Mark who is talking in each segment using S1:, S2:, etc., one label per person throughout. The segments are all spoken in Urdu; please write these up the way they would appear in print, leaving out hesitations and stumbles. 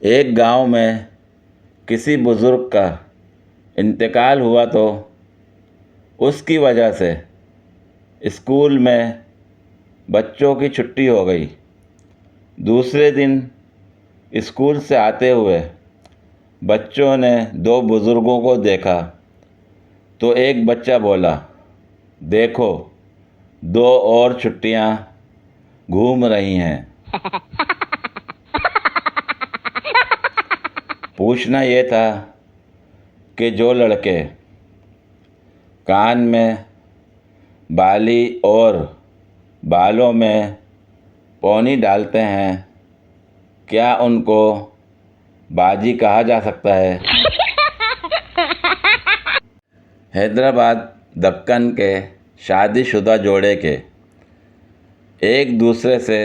S1: ایک گاؤں میں کسی بزرگ کا انتقال ہوا تو اس کی وجہ سے اسکول میں بچوں کی چھٹی ہو گئی۔ دوسرے دن اسکول سے آتے ہوئے بچوں نے دو بزرگوں کو دیکھا تو ایک بچہ بولا، دیکھو دو اور چھٹیاں گھوم رہی ہیں۔ پوچھنا یہ تھا کہ جو لڑکے کان میں بالی اور بالوں میں پونی ڈالتے ہیں، کیا ان کو باجی کہا جا سکتا ہے؟ حیدرآباد دکن کے شادی شدہ جوڑے کے ایک دوسرے سے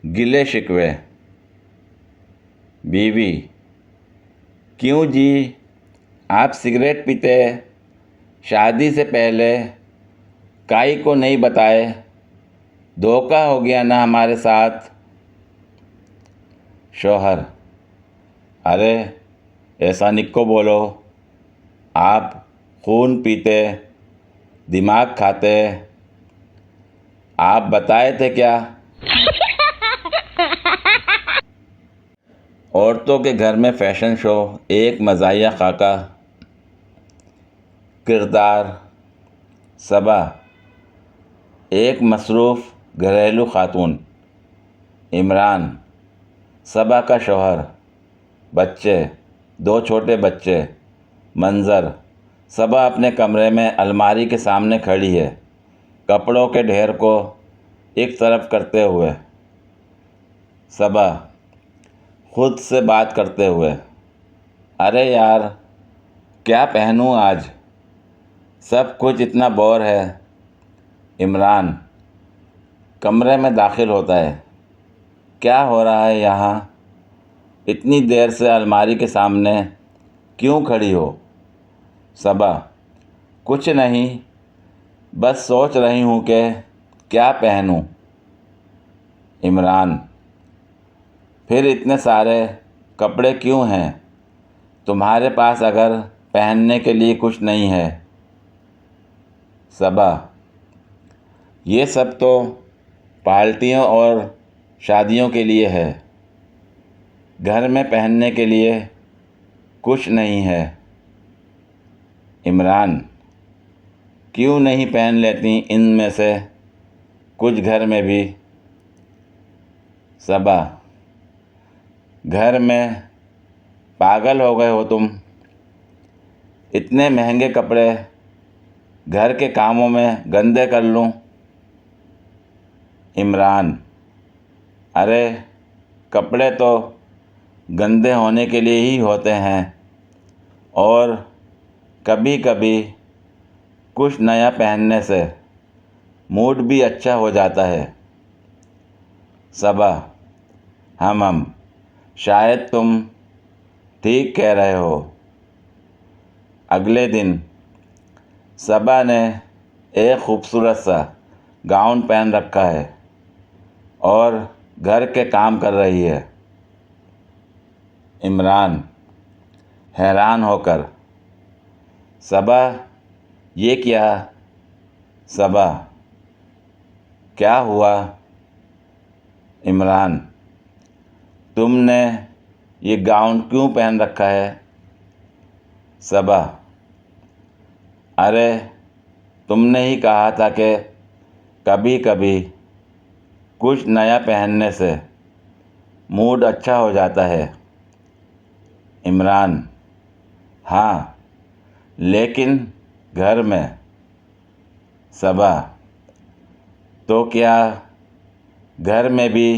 S1: گلے شکوے۔ بیوی: کیوں جی، آپ سگریٹ پیتے، شادی سے پہلے کائی کو نہیں بتائے، دھوکہ ہو گیا نا ہمارے ساتھ۔ شوہر: ارے ایسا نکو بولو، آپ خون پیتے، دماغ کھاتے، آپ بتائے تھے کیا؟ عورتوں کے گھر میں فیشن شو، ایک مزاحیہ خاکہ۔ کردار: صبا، ایک مصروف گھریلو خاتون۔ عمران، صبا کا شوہر۔ بچے: دو چھوٹے بچے۔ منظر: صبا اپنے کمرے میں الماری کے سامنے کھڑی ہے، کپڑوں کے ڈھیر کو ایک طرف کرتے ہوئے۔ صبا خود سے بات کرتے ہوئے: ارے یار، کیا پہنوں آج، سب کچھ اتنا بور ہے۔ عمران کمرے میں داخل ہوتا ہے: کیا ہو رہا ہے یہاں، اتنی دیر سے الماری کے سامنے کیوں کھڑی ہو؟ صبا: کچھ نہیں، بس سوچ رہی ہوں کہ کیا پہنوں۔ عمران: پھر اتنے سارے کپڑے کیوں ہیں تمہارے پاس اگر پہننے کے لیے کچھ نہیں ہے؟ صبا: یہ سب تو پارٹیوں اور شادیوں کے لیے ہے، گھر میں پہننے کے لیے کچھ نہیں ہے۔ عمران: کیوں نہیں پہن لیتی ان میں سے کچھ گھر میں بھی؟ صبا: گھر میں پاگل ہو گئے ہو تم، اتنے مہنگے کپڑے گھر کے کاموں میں گندے کر لوں؟ عمران: ارے کپڑے تو گندے ہونے کے لیے ہی ہوتے ہیں، اور کبھی کبھی کچھ نیا پہننے سے موڈ بھی اچھا ہو جاتا ہے۔ صبا: شاید تم ٹھیک کہہ رہے ہو۔ اگلے دن صبا نے ایک خوبصورت سا گاؤن پہن رکھا ہے اور گھر کے کام کر رہی ہے۔ عمران حیران ہو کر: صبا، یہ کیا؟ صبا: کیا ہوا؟ عمران: تم نے یہ گاؤن کیوں پہن رکھا ہے؟ صبا: ارے تم نے ہی کہا تھا کہ کبھی کبھی کچھ نیا پہننے سے موڈ اچھا ہو جاتا ہے۔ عمران: ہاں، لیکن گھر میں۔ صبا: تو کیا گھر میں بھی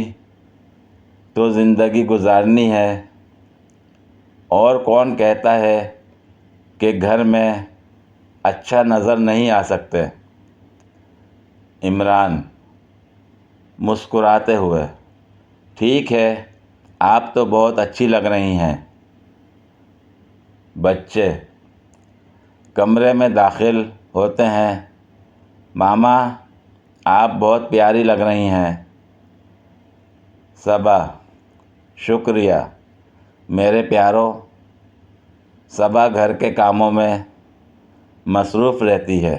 S1: تو زندگی گزارنی ہے، اور کون کہتا ہے کہ گھر میں اچھا نظر نہیں آ سکتے؟ عمران مسکراتے ہوئے: ٹھیک ہے، آپ تو بہت اچھی لگ رہی ہیں۔ بچے کمرے میں داخل ہوتے ہیں: ماما، آپ بہت پیاری لگ رہی ہیں۔ صبا: شکریہ۔ میرے پیاروں، صبا گھر کے کاموں میں مصروف رہتی ہے،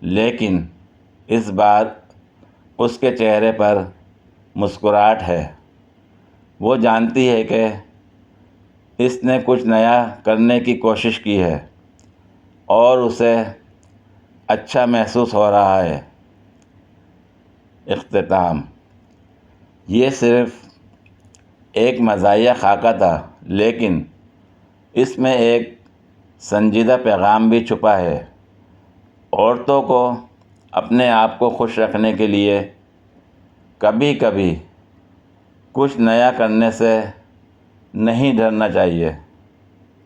S1: لیکن اس بار اس کے چہرے پر مسکراہٹ ہے۔ وہ جانتی ہے کہ اس نے کچھ نیا کرنے کی کوشش کی ہے اور اسے اچھا محسوس ہو رہا ہے۔ اختتام: یہ صرف ایک مزاحیہ خاکہ تھا، لیکن اس میں ایک سنجیدہ پیغام بھی چھپا ہے۔ عورتوں کو اپنے آپ کو خوش رکھنے کے لیے کبھی کبھی کچھ نیا کرنے سے نہیں ڈرنا چاہیے،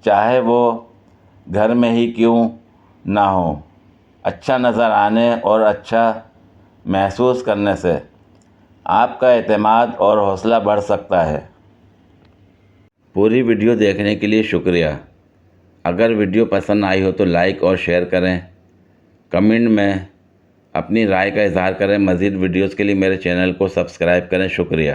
S1: چاہے وہ گھر میں ہی کیوں نہ ہو۔ اچھا نظر آنے اور اچھا محسوس کرنے سے آپ کا اعتماد اور حوصلہ بڑھ سکتا ہے۔ پوری ویڈیو دیکھنے کے لیے شکریہ۔ اگر ویڈیو پسند آئی ہو تو لائک اور شیئر کریں۔ کمنٹ میں اپنی رائے کا اظہار کریں۔ مزید ویڈیوز کے لیے میرے چینل کو سبسکرائب کریں۔ شکریہ۔